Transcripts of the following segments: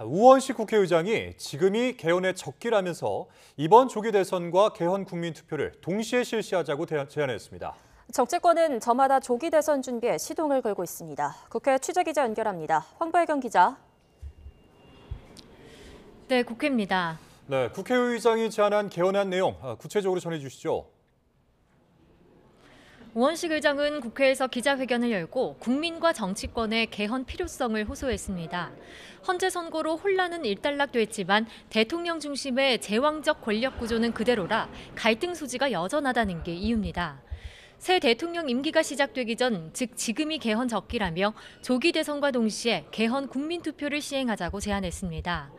우원식 국회의장이 지금이 개헌의 적기라면서 이번 조기 대선과 개헌 국민투표를 동시에 실시하자고 제안했습니다. 정치권은 저마다 조기 대선 준비에 시동을 걸고 있습니다. 국회 취재기자 연결합니다. 황보혜경 기자. 네, 국회입니다. 네, 국회의장이 제안한 개헌안 내용 구체적으로 전해주시죠. 우원식 의장은 국회에서 기자회견을 열고 국민과 정치권의 개헌 필요성을 호소했습니다. 헌재 선고로 혼란은 일단락됐지만 대통령 중심의 제왕적 권력 구조는 그대로라 갈등 소지가 여전하다는 게 이유입니다. 새 대통령 임기가 시작되기 전, 즉 지금이 개헌 적기라며 조기 대선과 동시에 개헌 국민투표를 시행하자고 제안했습니다.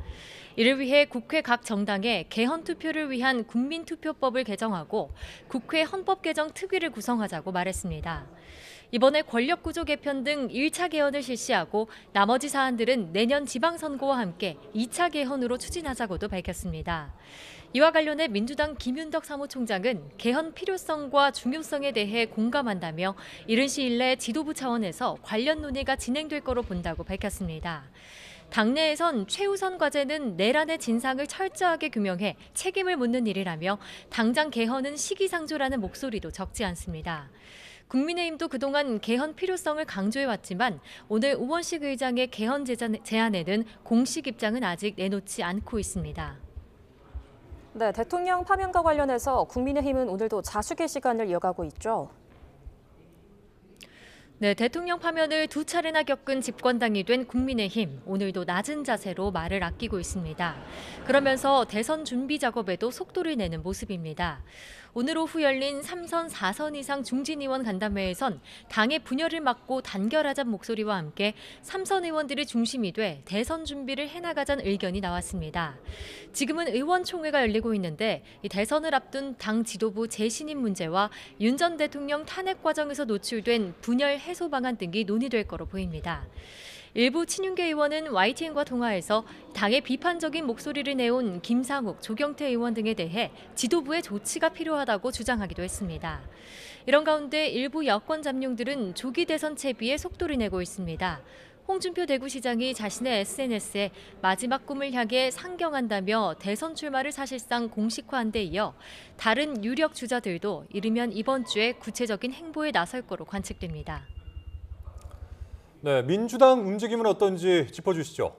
이를 위해 국회 각 정당에 개헌 투표를 위한 국민투표법을 개정하고 국회 헌법개정 특위를 구성하자고 말했습니다. 이번에 권력구조 개편 등 1차 개헌을 실시하고 나머지 사안들은 내년 지방선거와 함께 2차 개헌으로 추진하자고도 밝혔습니다. 이와 관련해 민주당 김윤덕 사무총장은 개헌 필요성과 중요성에 대해 공감한다며 이른 시일 내 지도부 차원에서 관련 논의가 진행될 거로 본다고 밝혔습니다. 당내에선 최우선 과제는 내란의 진상을 철저하게 규명해 책임을 묻는 일이라며 당장 개헌은 시기상조라는 목소리도 적지 않습니다. 국민의힘도 그동안 개헌 필요성을 강조해왔지만 오늘 우원식 의장의 개헌 제안에는 공식 입장은 아직 내놓지 않고 있습니다. 네, 대통령 파면과 관련해서 국민의힘은 오늘도 자숙의 시간을 이어가고 있죠. 네, 대통령 파면을 두 차례나 겪은 집권당이 된 국민의힘, 오늘도 낮은 자세로 말을 아끼고 있습니다. 그러면서 대선 준비 작업에도 속도를 내는 모습입니다. 오늘 오후 열린 3선 4선 이상 중진 의원 간담회에선 당의 분열을 막고 단결하자는 목소리와 함께 3선 의원들이 중심이 돼 대선 준비를 해나가자는 의견이 나왔습니다. 지금은 의원총회가 열리고 있는데 이 대선을 앞둔 당 지도부 재신임 문제와 윤 전 대통령 탄핵 과정에서 노출된 분열 해소 방안 등이 논의될 거로 보입니다. 일부 친윤계 의원은 YTN과 통화에서 당의 비판적인 목소리를 내온 김상욱, 조경태 의원 등에 대해 지도부의 조치가 필요하다고 주장하기도 했습니다. 이런 가운데 일부 여권 잠룡들은 조기 대선 채비에 속도를 내고 있습니다. 홍준표 대구시장이 자신의 SNS에 마지막 꿈을 향해 상경한다며 대선 출마를 사실상 공식화한 데 이어 다른 유력 주자들도 이르면 이번 주에 구체적인 행보에 나설 거로 관측됩니다. 네, 민주당 움직임은 어떤지 짚어주시죠.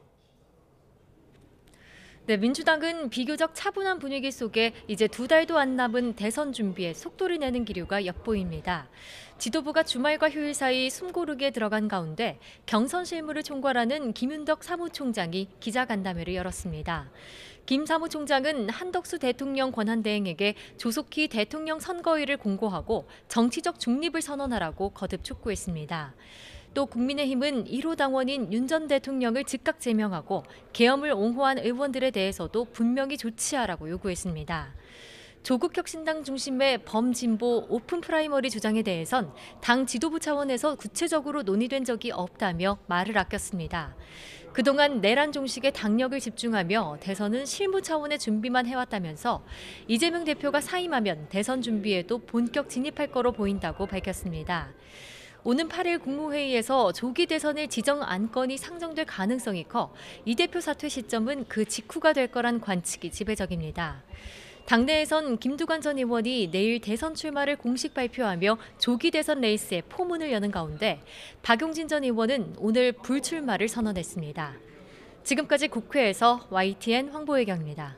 네, 민주당은 비교적 차분한 분위기 속에 이제 2달도 안 남은 대선 준비에 속도를 내는 기류가 엿보입니다. 지도부가 주말과 휴일 사이 숨고르게 들어간 가운데 경선 실무를 총괄하는 김윤덕 사무총장이 기자간담회를 열었습니다. 김 사무총장은 한덕수 대통령 권한대행에게 조속히 대통령 선거일을 공고하고 정치적 중립을 선언하라고 거듭 촉구했습니다. 또 국민의힘은 1호 당원인 윤 전 대통령을 즉각 제명하고 계엄을 옹호한 의원들에 대해서도 분명히 조치하라고 요구했습니다. 조국혁신당 중심의 범진보 오픈 프라이머리 주장에 대해선 당 지도부 차원에서 구체적으로 논의된 적이 없다며 말을 아꼈습니다. 그동안 내란 종식에 당력을 집중하며 대선은 실무 차원의 준비만 해왔다면서 이재명 대표가 사임하면 대선 준비에도 본격 진입할 거로 보인다고 밝혔습니다. 오는 8일 국무회의에서 조기 대선을 지정 안건이 상정될 가능성이 커 이 대표 사퇴 시점은 그 직후가 될 거란 관측이 지배적입니다. 당내에선 김두관 전 의원이 내일 대선 출마를 공식 발표하며 조기 대선 레이스에 포문을 여는 가운데 박용진 전 의원은 오늘 불출마를 선언했습니다. 지금까지 국회에서 YTN 황보혜경입니다.